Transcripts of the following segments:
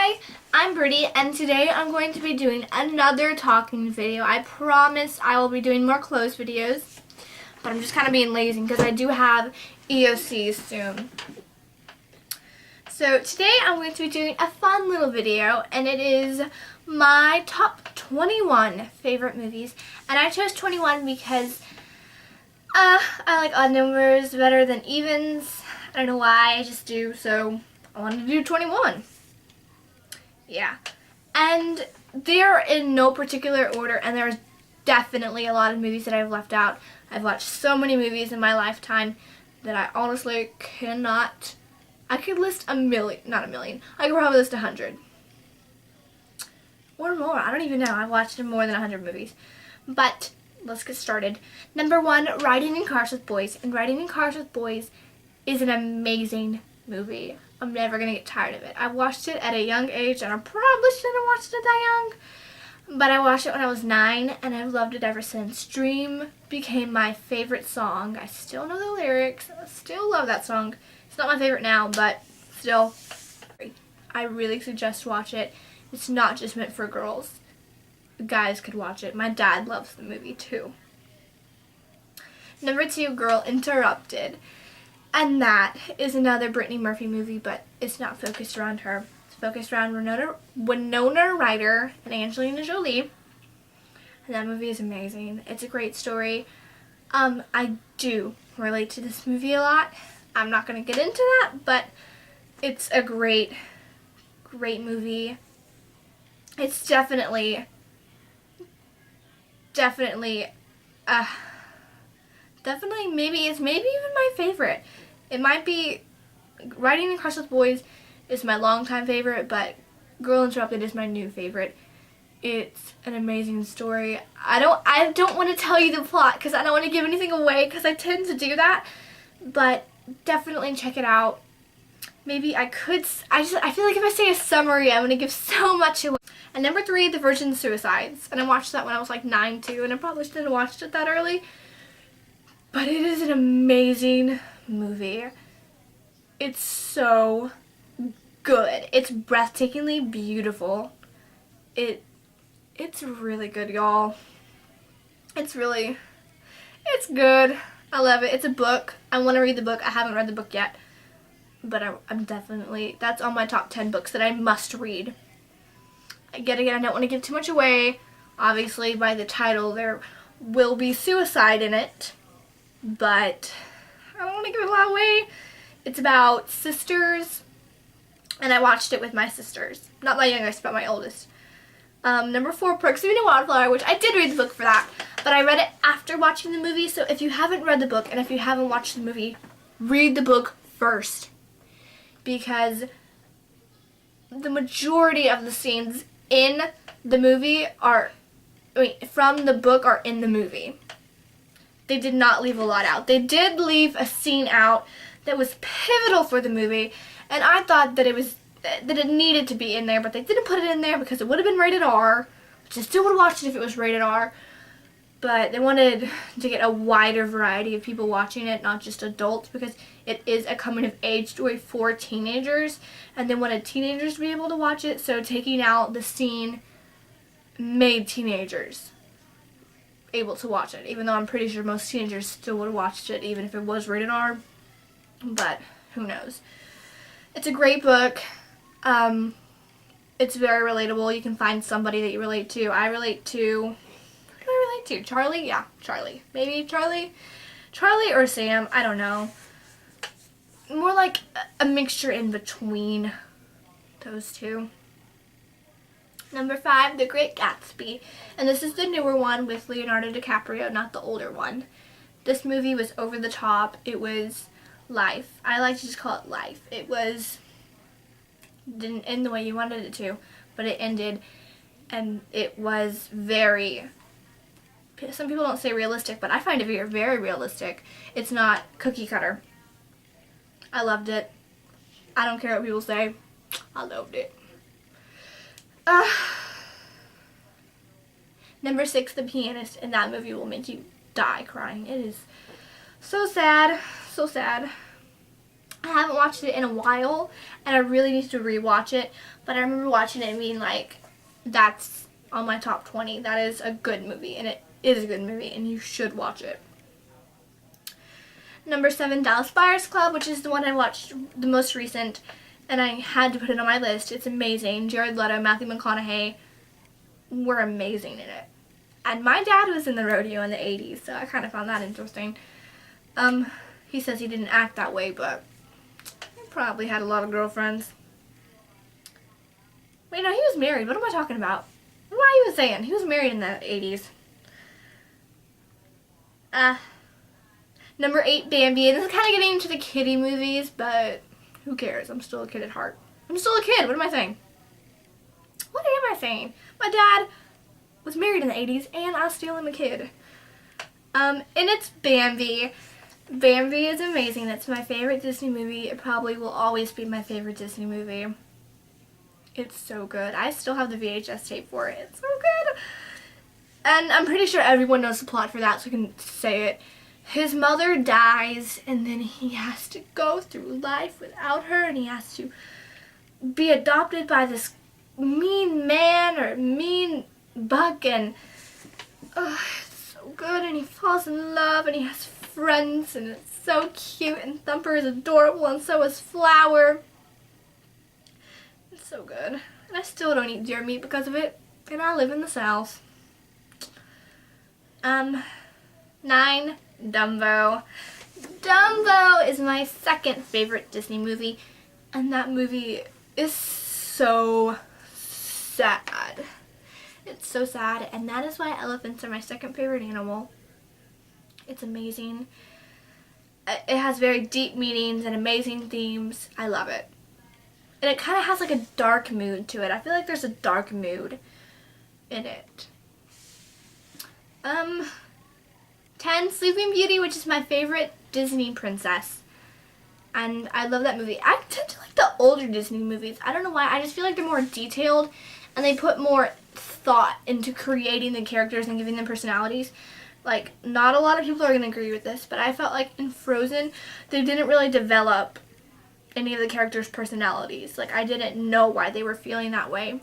Hi, I'm Brittey, and today I'm going to be doing another talking video. I promise I will be doing more clothes videos, but I'm just kind of being lazy because I do have EOCs soon. So today I'm going to be doing a fun little video, and it is my top 21 favorite movies. And I chose 21 because I like odd numbers better than evens. I don't know why, I just do, so I wanted to do 21. Yeah, and they're in no particular order, and there's definitely a lot of movies that I've left out. I've watched so many movies in my lifetime that I honestly cannot. I could list a million, not a million, I could probably list 100. Or more, I don't even know. I've watched more than 100 movies. But let's get started. Number 1, Riding in Cars with Boys. And Riding in Cars with Boys is an amazing movie. I'm never going to get tired of it. I watched it at a young age, and I probably shouldn't have watched it that young. But I watched it when I was 9, and I've loved it ever since. Dream became my favorite song. I still know the lyrics. I still love that song. It's not my favorite now, but still, I really suggest watch it. It's not just meant for girls. Guys could watch it. My dad loves the movie too. Number 2, Girl Interrupted. And that is another Brittany Murphy movie, but it's not focused around her. It's focused around Winona Ryder and Angelina Jolie. And that movie is amazing. It's a great story. I do relate to this movie a lot. I'm not going to get into that, but it's a great movie. It's definitely maybe even my favorite. It might be Riding in Cars with Boys is my longtime favorite, but Girl Interrupted is my new favorite. It's an amazing story. I don't want to tell you the plot because I don't want to give anything away because I tend to do that, but definitely check it out. Maybe I feel like if I say a summary, I'm going to give so much away. And number 3, The Virgin Suicides. And I watched that when I was like 9 too, and I probably shouldn't have watched it that early. But it is an amazing movie. It's so good. It's breathtakingly beautiful. It's really good, y'all. It's good. I love it. It's a book. I want to read the book. I haven't read the book yet. But I'm definitely, that's on my top 10 books that I must read. Again, I don't want to give too much away. Obviously, by the title, there will be suicide in it. But I don't want to give it a lot away. It's about sisters, and I watched it with my sisters. Not my youngest, but my oldest. Number 4, Perks of Being a Wildflower, which I did read the book for that, but I read it after watching the movie. So if you haven't read the book and if you haven't watched the movie, read the book first, because the majority of the scenes in the movie from the book are in the movie. They did not leave a lot out. They did leave a scene out that was pivotal for the movie, and I thought that it needed to be in there, but they didn't put it in there because it would have been rated R, which I still would have watched it if it was rated R, but they wanted to get a wider variety of people watching it, not just adults, because it is a coming-of-age story for teenagers, and they wanted teenagers to be able to watch it, so taking out the scene made teenagers able to watch it, even though I'm pretty sure most teenagers still would have watched it even if it was rated R, but who knows. It's a great book. It's very relatable. You can find somebody that you relate to. I relate to, who do I relate to? Charlie? Yeah, Charlie. Maybe Charlie? Charlie or Sam, I don't know. More like a mixture in between those two. Number 5, The Great Gatsby. And this is the newer one with Leonardo DiCaprio, not the older one. This movie was over the top. It was life. I like to just call it life. It didn't end the way you wanted it to, but it ended, and it was very, some people don't say realistic, but I find it very, very realistic. It's not cookie cutter. I loved it. I don't care what people say. I loved it. Number 6, The Pianist, and that movie will make you die crying. It is so sad, so sad. I haven't watched it in a while, and I really need to rewatch it, but I remember watching it and being like, that's on my top 20. That is a good movie, and it is a good movie, and you should watch it. Number 7, Dallas Buyers Club, which is the one I watched the most recent, and I had to put it on my list. It's amazing. Jared Leto, Matthew McConaughey were amazing in it. And my dad was in the rodeo in the 80s, so I kind of found that interesting. He says he didn't act that way, but he probably had a lot of girlfriends. Wait, no, he was married. What am I talking about? What am I even saying? He was married in the 80s. Number 8, Bambi. And this is kind of getting into the kiddie movies, but who cares? I'm still a kid at heart. I'm still a kid. What am I saying? What am I saying? My dad was married in the 80s, and I still am a kid. And it's Bambi. Bambi is amazing. It's my favorite Disney movie. It probably will always be my favorite Disney movie. It's so good. I still have the VHS tape for it. It's so good. And I'm pretty sure everyone knows the plot for that, so I can say it. His mother dies, and then he has to go through life without her, and he has to be adopted by this mean man or mean buck, and it's so good, and he falls in love, and he has friends, and it's so cute, and Thumper is adorable, and so is Flower. It's so good. And I still don't eat deer meat because of it, and I live in the South. 9, Dumbo. Dumbo is my second favorite Disney movie, and that movie is so sad. It's so sad, and that is why elephants are my second favorite animal. It's amazing. It has very deep meanings and amazing themes. I love it. And it kind of has like a dark mood to it. I feel like there's a dark mood in it. 10, Sleeping Beauty, which is my favorite Disney princess. And I love that movie. I tend to like the older Disney movies. I don't know why. I just feel like they're more detailed and they put more thought into creating the characters and giving them personalities. Like, not a lot of people are going to agree with this, but I felt like in Frozen, they didn't really develop any of the characters' personalities. Like, I didn't know why they were feeling that way.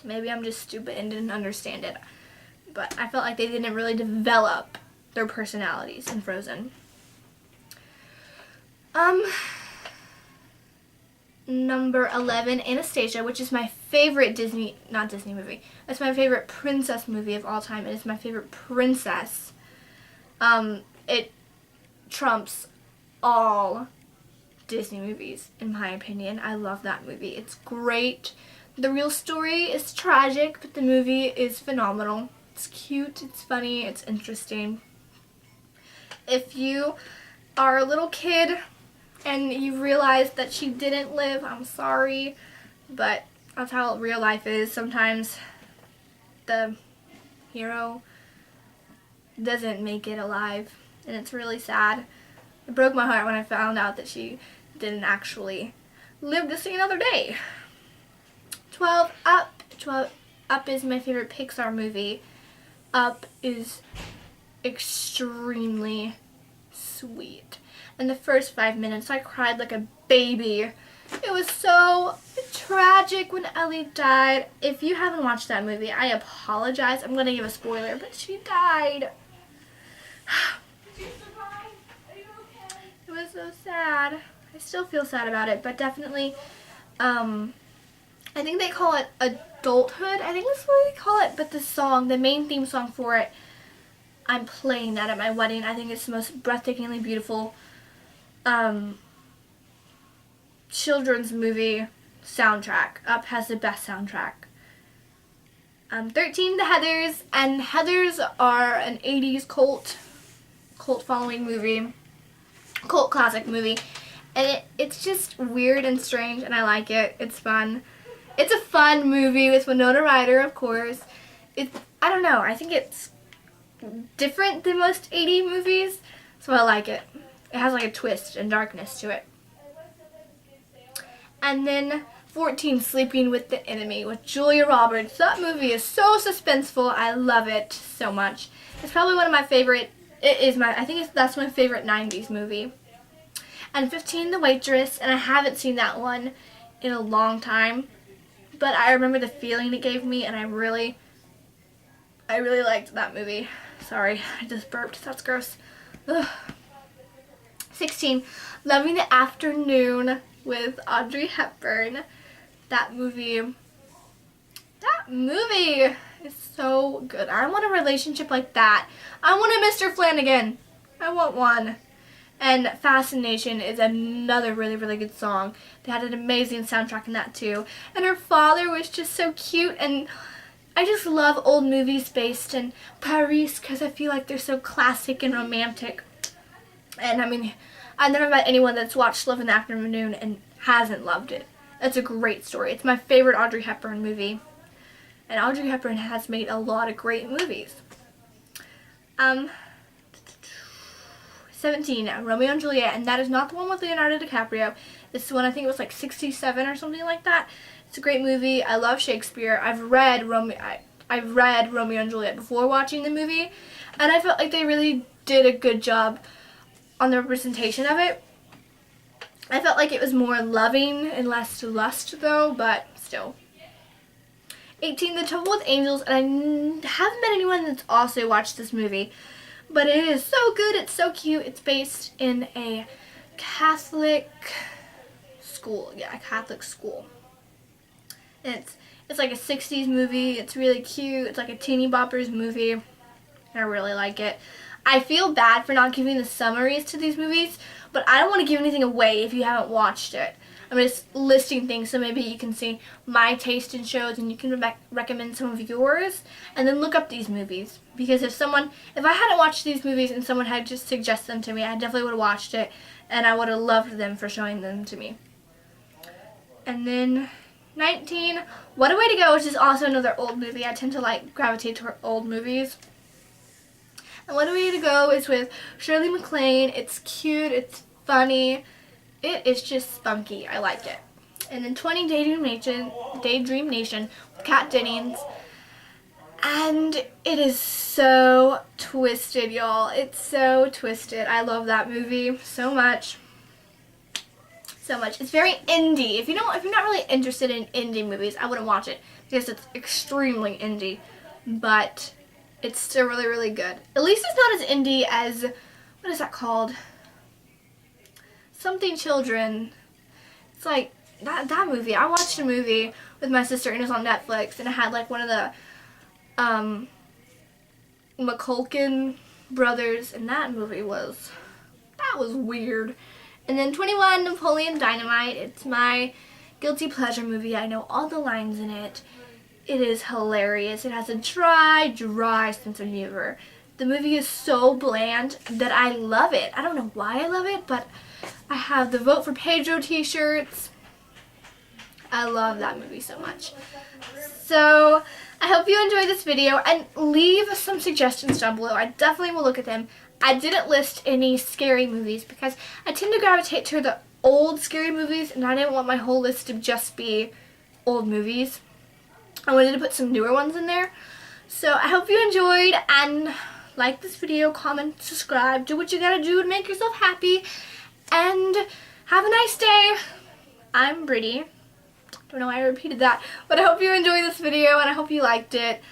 Maybe I'm just stupid and didn't understand it. But I felt like they didn't really develop their personalities in Frozen. Number 11, Anastasia, which is my favorite not Disney movie. It's my favorite princess movie of all time. It is my favorite princess. It trumps all Disney movies, in my opinion. I love that movie. It's great. The real story is tragic, but the movie is phenomenal. It's cute, it's funny, it's interesting. If you are a little kid and you realize that she didn't live, I'm sorry, but that's how real life is. Sometimes the hero doesn't make it alive, and it's really sad. It broke my heart when I found out that she didn't actually live to see another day. 12, Up. Up is my favorite Pixar movie. Up is extremely sweet. In the first 5 minutes, I cried like a baby. It was so tragic when Ellie died. If you haven't watched that movie, I apologize. I'm going to give a spoiler, but she died. Did you survive? Are you okay? It was so sad. I still feel sad about it, but definitely, I think they call it adulthood. I think that's what they call it, but the song, the main theme song for it, I'm playing that at my wedding. I think it's the most breathtakingly beautiful children's movie soundtrack. Up has the best soundtrack. 13, The Heathers, and Heathers are an 80s cult following movie, cult classic movie, and it's just weird and strange, and I like it. It's fun. It's a fun movie with Winona Ryder, of course. I don't know, I think it's different than most 80s movies, so I like it. It has like a twist and darkness to it. And then 14, Sleeping with the Enemy with Julia Roberts. That movie is so suspenseful. I love it so much. It's probably one of my favorite, I think that's my favorite 90s movie. and 15 The Waitress, and I haven't seen that one in a long time, but I remember the feeling it gave me, and I really liked that movie. Sorry, I just burped. That's gross. Ugh. 16, Loving the Afternoon with Audrey Hepburn. That movie is so good. I want a relationship like that. I want a Mr. Flanagan. I want one. And Fascination is another really, really good song. They had an amazing soundtrack in that too. And her father was just so cute, and I just love old movies based in Paris because I feel like they're so classic and romantic. And I mean, I've never met anyone that's watched Love in the Afternoon and hasn't loved it. It's a great story. It's my favorite Audrey Hepburn movie. And Audrey Hepburn has made a lot of great movies. 17, Romeo and Juliet, and that is not the one with Leonardo DiCaprio. This one, I think it was like 67 or something like that. It's a great movie. I love Shakespeare. I've read Romeo and Juliet before watching the movie, and I felt like they really did a good job on the representation of it. I felt like it was more loving and less lust though, but still. 18, The Trouble with Angels, and I haven't met anyone that's also watched this movie, but it is so good. It's so cute. It's based in a Catholic school. Yeah, a Catholic school. And it's like a 60s movie. It's really cute. It's like a teeny boppers movie. And I really like it. I feel bad for not giving the summaries to these movies, but I don't want to give anything away if you haven't watched it. I'm just listing things so maybe you can see my taste in shows and you can recommend some of yours, and then look up these movies. Because if I hadn't watched these movies and someone had just suggested them to me, I definitely would have watched it, and I would have loved them for showing them to me. And then 19, What a Way to Go, which is also another old movie. I tend to like gravitate toward old movies. And What a Way to Go is with Shirley MacLaine. It's cute, it's funny, it is just spunky. I like it. And then 20, Daydream Nation with Kat Dennings. And it is so twisted, y'all. It's so twisted. I love that movie so much. So much. It's very indie. If you're not really interested in indie movies, I wouldn't watch it because it's extremely indie. But it's still really, really good. At least it's not as indie as, what is that called? Something Children. It's like that movie. I watched a movie with my sister and it was on Netflix, and it had like one of the McCulkin brothers, and that was weird. And then 21, Napoleon Dynamite. It's my guilty pleasure movie. I know all the lines in it. It is hilarious. It has a dry sense of humor. The movie is so bland that I love it. I don't know why I love it, but I have the Vote for Pedro t-shirts. I love that movie so much. So I hope you enjoyed this video, and leave some suggestions down below. I definitely will look at them. I didn't list any scary movies because I tend to gravitate to the old scary movies, and I didn't want my whole list to just be old movies. I wanted to put some newer ones in there. So I hope you enjoyed, and like this video, comment, subscribe, do what you gotta do to make yourself happy, and have a nice day. I'm Brittey. Don't know why I repeated that, but I hope you enjoyed this video and I hope you liked it.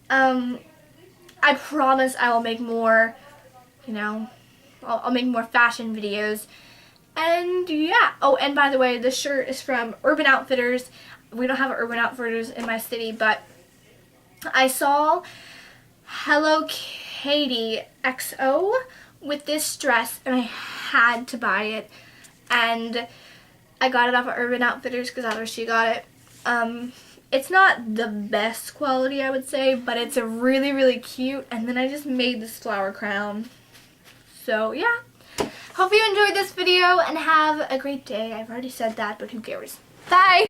I promise I will make more, I'll make more fashion videos. And yeah, oh, and by the way, this shirt is from Urban Outfitters. We don't have Urban Outfitters in my city, but I saw Hello Katie XO with this dress and I had to buy it, and I got it off of Urban Outfitters because that's where she got it. It's not the best quality, I would say, but it's a really, really cute, and then I just made this flower crown. So yeah, hope you enjoyed this video and have a great day. I've already said that, but who cares? Bye!